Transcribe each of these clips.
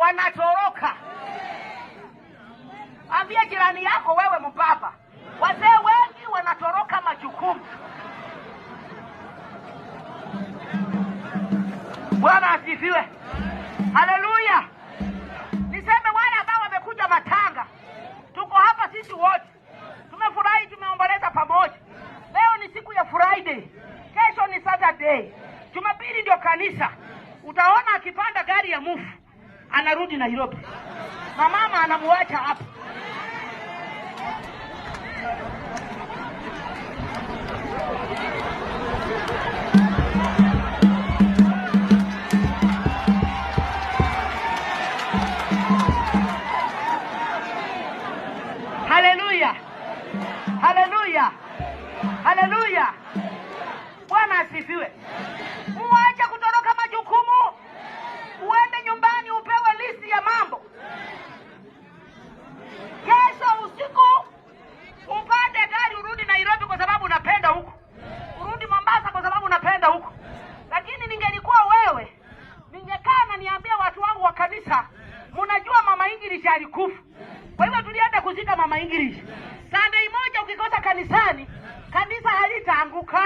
wanatoroka. Ambia jirani yako, wewe mbaba, wazee wengi wanatoroka majukumu. Bwana asifiwe. Haleluya. Niseme wale ambao wamekuja matanga, tuko hapa sisi wote. Tumefurahi, tumeomboleza pamoja. Leo ni siku ya Friday. Kesho ni Saturday. Jumapili ndio kanisa. Utaona akipanda gari ya mufu anarudi Nairobi. Na mama anamuacha hapa. Haleluya. Haleluya. Haleluya. Bwana asifiwe. Uache kutoroka majukumu. Uende nyumbani upewe listi ya mambo. Kesho usiku upande gari urudi Nairobi kwa sababu unapenda huko. Urudi Mombasa kwa sababu unapenda huko. Lakini ningelikuwa wewe, ningekaa na niambia watu wangu wa kanisa, mnajua mama English alikufa. Kwa hivyo tulienda kuzika mama English. Sunday moja ukikosa kanisani, kanisa halitaanguka.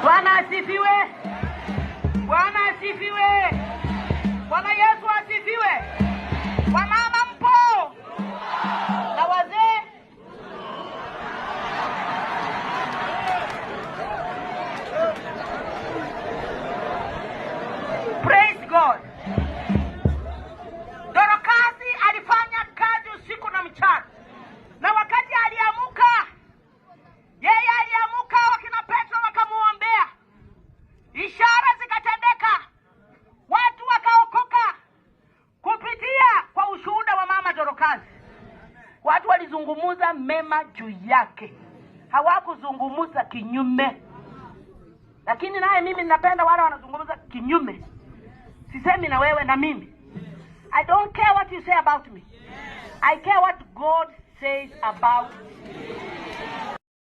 Bwana asifiwe. Bwana asifiwe. Bwana Yesu asifiwe. Wamama mpo na wazee. Praise God. Dorokasi alifanya kazi usiku na mchana. Na wakati aliamuka, yeye aliamuka, wakina Petro wakamuombea. Ishara zikatendeka. Watu wakaokoka kupitia kwa ushuhuda wa mama Dorokasi. Watu walizungumuza mema juu yake. Hawakuzungumuza kinyume. Lakini naye mimi ninapenda wale wanazungumuza kinyume. Sisemi na wewe na mimi. I don't care what you say about me. I care what God says about me.